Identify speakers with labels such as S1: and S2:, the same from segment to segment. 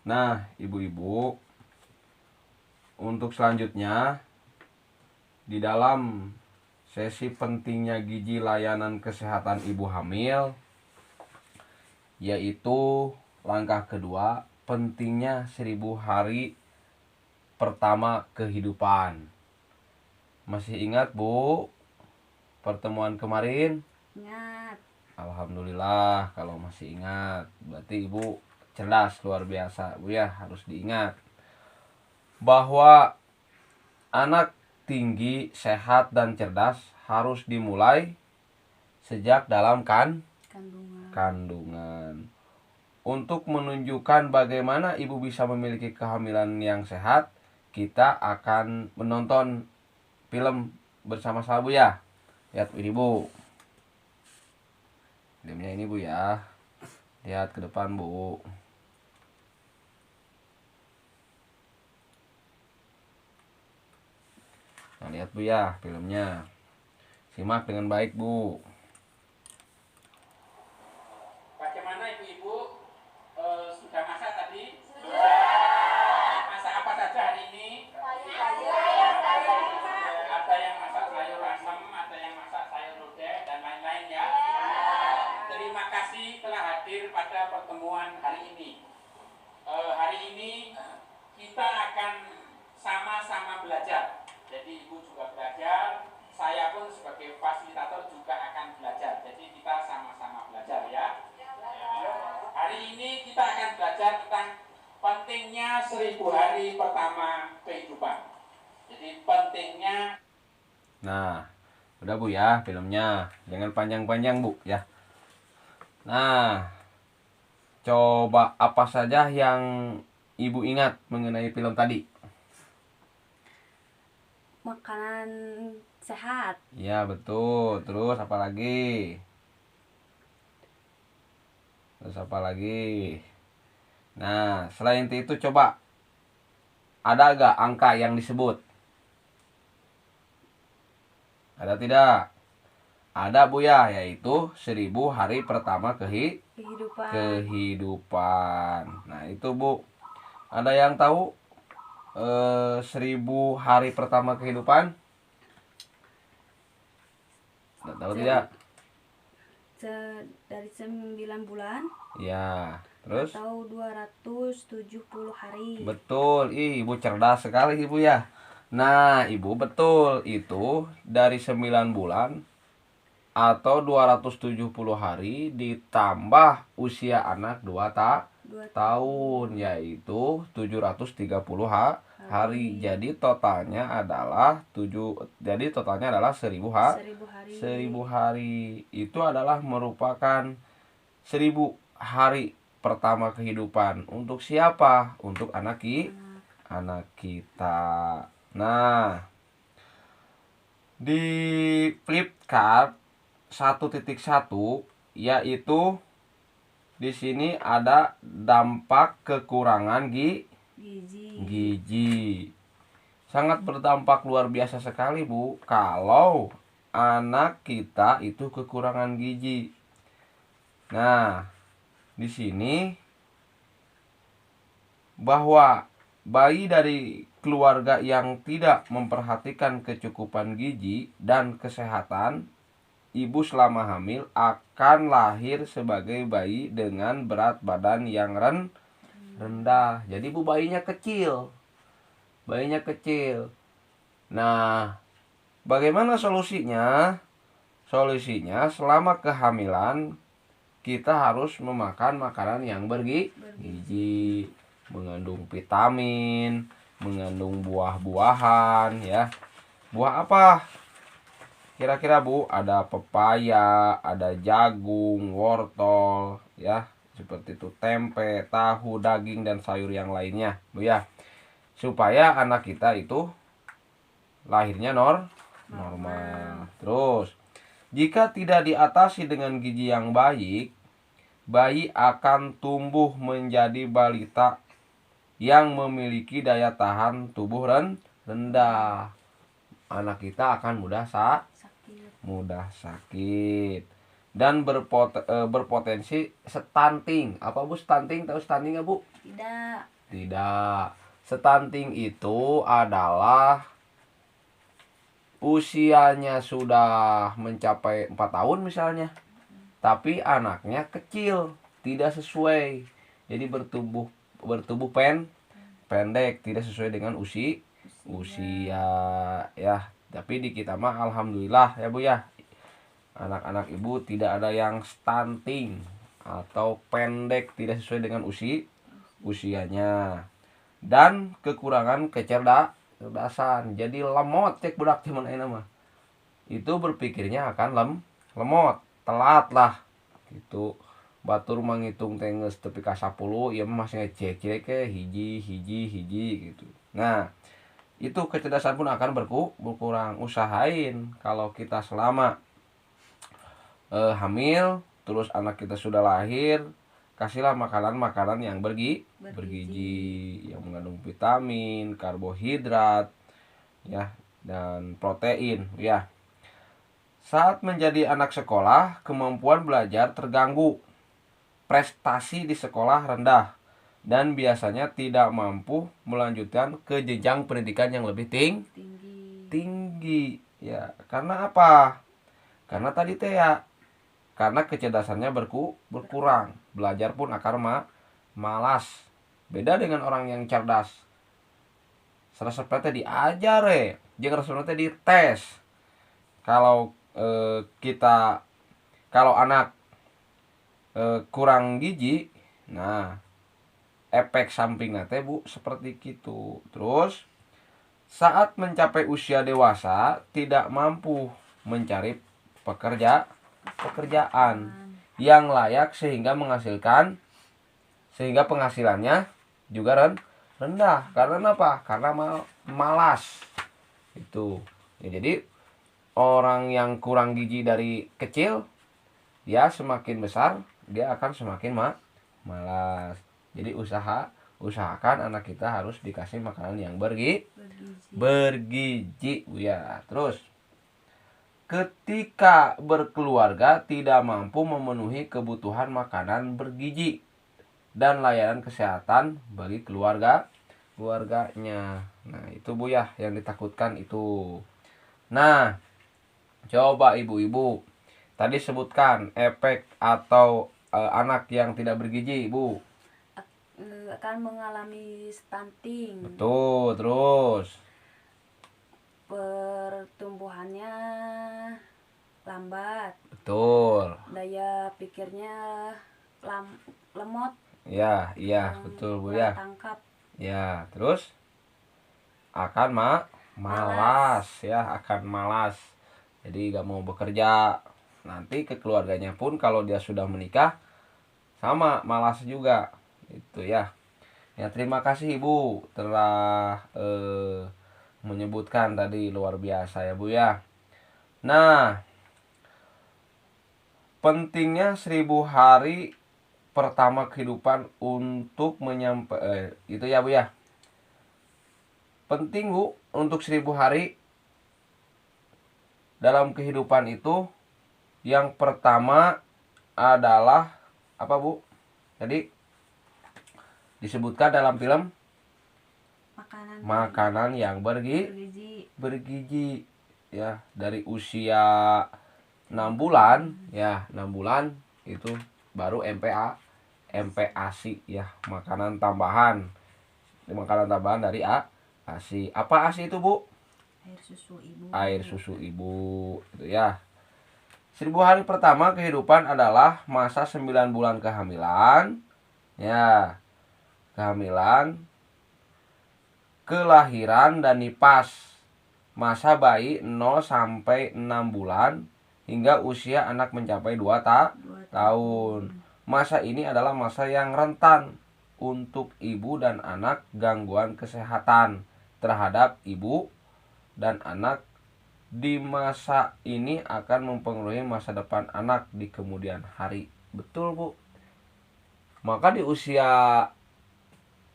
S1: Nah, ibu-ibu, untuk selanjutnya di dalam sesi pentingnya gizi layanan kesehatan ibu hamil, yaitu langkah kedua, pentingnya 1000 hari pertama kehidupan. Masih ingat, Bu, pertemuan kemarin?
S2: Ingat.
S1: Alhamdulillah kalau masih ingat. Berarti Ibu cerdas luar biasa, Bu ya, harus diingat bahwa anak tinggi, sehat dan cerdas harus dimulai sejak dalam kandungan. Untuk menunjukkan bagaimana ibu bisa memiliki kehamilan yang sehat, kita akan menonton film bersama-sama, Bu ya. Lihat ini, Bu. Filmnya ini, Bu ya. Lihat ke depan, Bu. Nah, lihat Bu ya filmnya. Simak dengan baik, Bu.
S3: Bagaimana ibu-ibu sudah masak tadi? Sudah. Masak apa saja hari ini? Ada yang masak sayur asam, ada yang masak sayur lodeh dan lain-lain ya. Terima kasih telah hadir pada pertemuan hari ini. Hari ini kita akan sama-sama belajar. Jadi ibu juga belajar, saya pun sebagai fasilitator juga akan belajar. Jadi kita sama-sama belajar ya. Hari ini kita akan belajar tentang pentingnya 1000 hari pertama kehidupan. Jadi pentingnya.
S1: Nah, udah Bu ya filmnya. Jangan panjang-panjang, Bu ya. Nah, coba apa saja yang Ibu ingat mengenai film tadi?
S2: Makanan sehat.
S1: Ya, betul. Terus apa lagi? Nah, selain itu coba ada gak angka yang disebut? Ada tidak? Ada Bu ya, yaitu 1000 hari pertama kehidupan. Nah, itu Bu. Ada yang tahu 1000 hari pertama kehidupan? Tahu tidak?
S2: Dari 9 bulan
S1: Ya, terus?
S2: atau 270 hari.
S1: Betul, Ibu cerdas sekali Ibu ya. Nah, Ibu betul, itu dari 9 bulan atau 270 hari ditambah usia anak 2 tahun, yaitu 730 hari. Jadi totalnya adalah 1000 hari. Itu adalah merupakan 1000 hari pertama kehidupan. Untuk siapa? Untuk anak kita. Nah, di flip chart 1.1 yaitu di sini ada dampak kekurangan gizi. Sangat berdampak luar biasa sekali, Bu, kalau anak kita itu kekurangan gizi. Nah, di sini bahwa bayi dari keluarga yang tidak memperhatikan kecukupan gizi dan kesehatan ibu selama hamil akan lahir sebagai bayi dengan berat badan yang rendah. Jadi Bu bayinya kecil. Nah, bagaimana solusinya? Solusinya selama kehamilan kita harus memakan makanan yang bergizi, mengandung vitamin, mengandung buah-buahan ya. Buah apa? Kira-kira Bu, ada pepaya, ada jagung, wortel ya, seperti itu tempe, tahu, daging dan sayur yang lainnya, Bu ya. Supaya anak kita itu lahirnya normal. Terus, jika tidak diatasi dengan gizi yang baik, bayi akan tumbuh menjadi balita yang memiliki daya tahan tubuh rendah. Anak kita akan mudah sakit. dan berpotensi stunting. Apa Bu stunting? Tahu stunting nggak Bu?
S2: Tidak.
S1: Tidak. Stunting itu adalah usianya sudah mencapai 4 tahun misalnya, tapi anaknya kecil, tidak sesuai. Jadi bertubuh pendek, tidak sesuai dengan usia ya. Tapi di kita mah alhamdulillah ya Bu ya. Anak-anak Ibu tidak ada yang stunting atau pendek tidak sesuai dengan usianya. Dan kekurangan kecerdasan. Jadi lemot cek budak cuman ayeuna mah. Itu berpikirnya akan lemot, telat lah. Gitu. Batur manghitung teh geus tepi ka 10, ieu masih ngecek ke hiji gitu. Nah, itu kecerdasan pun akan berkurang. Usahain kalau kita selama hamil, terus anak kita sudah lahir, kasihlah makanan-makanan yang bergizi, yang mengandung vitamin, karbohidrat, ya, dan protein, ya. Saat menjadi anak sekolah, kemampuan belajar terganggu, prestasi di sekolah rendah, dan biasanya tidak mampu melanjutkan ke jenjang pendidikan yang lebih tinggi, ya. Karena apa? Karena tadi teh ya, karena kecerdasannya berkurang, belajar pun akan malas. Beda dengan orang yang cerdas, resepnya teh diajar jeung resepna teh dites. Kalau kalau anak kurang gizi, nah efek sampingnya teh Bu seperti gitu. Terus saat mencapai usia dewasa tidak mampu mencari pekerjaan yang layak sehingga penghasilannya juga rendah. Karena apa? Karena malas. Itu. Ya, jadi orang yang kurang gizi dari kecil, dia semakin besar dia akan semakin malas. Jadi usahakan anak kita harus dikasih makanan yang bergizi ya. Terus ketika berkeluarga tidak mampu memenuhi kebutuhan makanan bergizi dan layanan kesehatan bagi keluarganya. Nah, itu Bu ya yang ditakutkan itu. Nah, coba ibu-ibu tadi sebutkan efek atau anak yang tidak bergizi, Bu.
S2: Akan mengalami stunting.
S1: Betul, terus
S2: Pertumbuhannya lambat.
S1: Betul.
S2: Daya pikirnya lemot.
S1: Ya, iya, betul Bu ya.
S2: Tangkap.
S1: Ya, terus akan malas ya, akan malas. Jadi gak mau bekerja. Nanti ke keluarganya pun kalau dia sudah menikah sama malas juga. Itu ya. Ya, terima kasih Ibu telah menyebutkan tadi, luar biasa ya Bu ya. Nah, pentingnya 1000 hari pertama kehidupan untuk itu ya Bu ya. Penting Bu untuk 1000 hari dalam kehidupan itu. Yang pertama adalah apa Bu? Jadi disebutkan dalam film makanan yang bergizi ya, dari usia 6 bulan ya, 6 bulan itu baru MPASI ya, makanan tambahan dari ASI. Apa ASI itu Bu? Air susu ibu itu ya. 1000 hari pertama kehidupan adalah masa 9 bulan kehamilan ya, kelahiran dan nifas, masa bayi 0 sampai 6 bulan hingga usia anak mencapai 2 tahun. Masa ini adalah masa yang rentan untuk ibu dan anak gangguan kesehatan terhadap ibu dan anak di masa ini akan mempengaruhi masa depan anak di kemudian hari. Betul Bu. Maka di usia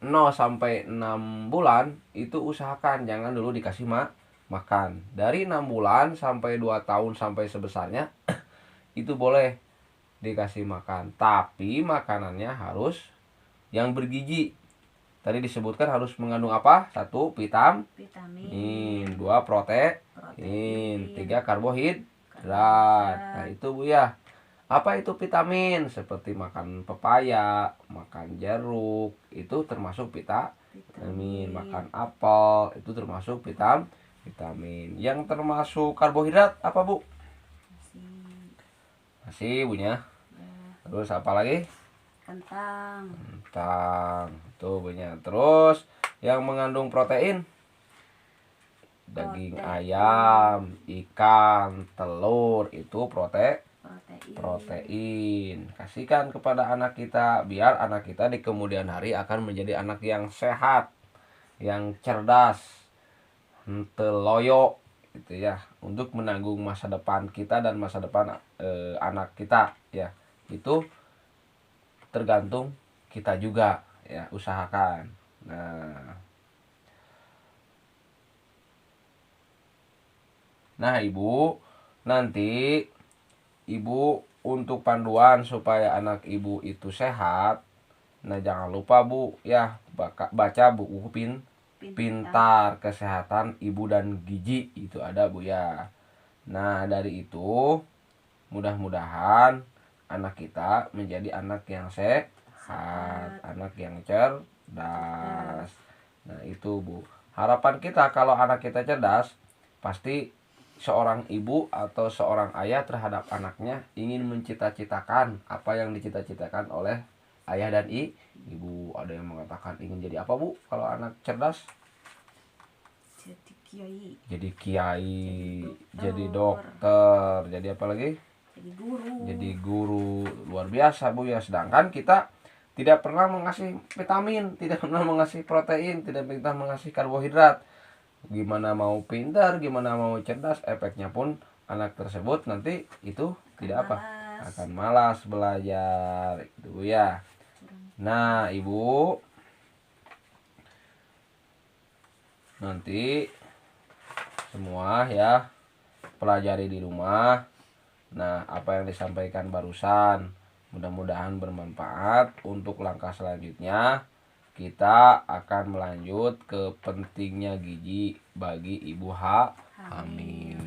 S1: 0 sampai 6 bulan itu usahakan jangan dulu dikasih makan. Dari 6 bulan sampai 2 tahun sampai sebesarnya itu boleh dikasih makan, tapi makanannya harus yang bergizi. Tadi disebutkan harus mengandung apa? 1 vitamin,
S2: vitamin,
S1: 2 protein,
S2: protein,
S1: 3 karbohidrat. Nah,
S2: karbohidrat.
S1: itu Bu ya. Apa itu vitamin? Seperti makan pepaya, makan jeruk, itu termasuk vitamin. Makan apel, itu termasuk vitamin. Yang termasuk karbohidrat apa Bu? Nasi Bu ya. Terus apa lagi?
S2: Kentang,
S1: Kentang, itu punya. Terus yang mengandung protein, daging
S2: Protein.
S1: ayam, ikan, telur, itu
S2: protein,
S1: protein. Kasihkan kepada anak kita biar anak kita di kemudian hari akan menjadi anak yang sehat, yang cerdas, henteu loyo gitu ya, untuk menanggung masa depan kita dan masa depan anak kita ya. Itu tergantung kita juga ya, usahakan. Nah Ibu, nanti Ibu untuk panduan supaya anak Ibu itu sehat, nah jangan lupa Bu ya, baca buku Pintar Kesehatan Ibu dan Gizi, itu ada Bu ya. Nah dari itu mudah-mudahan anak kita menjadi anak yang sehat, anak yang cerdas. Nah itu Bu, harapan kita kalau anak kita cerdas, pasti seorang ibu atau seorang ayah terhadap anaknya ingin mencita-citakan apa yang dicita-citakan oleh ayah dan ibu. Ada yang mengatakan ingin jadi apa Bu kalau anak cerdas?
S2: jadi kiai,
S1: Jadi kiai, jadi
S2: dokter,
S1: dokter, jadi apa lagi?
S2: jadi guru.
S1: Jadi guru. Luar biasa Bu ya. Sedangkan kita tidak pernah mengasih vitamin, tidak pernah mengasih protein, tidak pernah mengasih karbohidrat. Gimana mau pintar, gimana mau cerdas, efeknya pun anak tersebut nanti itu tidak apa? Akan malas belajar itu Bu ya. Nah Ibu, nanti semua ya pelajari di rumah. Nah, apa yang disampaikan barusan mudah-mudahan bermanfaat. Untuk langkah selanjutnya kita akan melanjut ke pentingnya gizi bagi ibu hamil.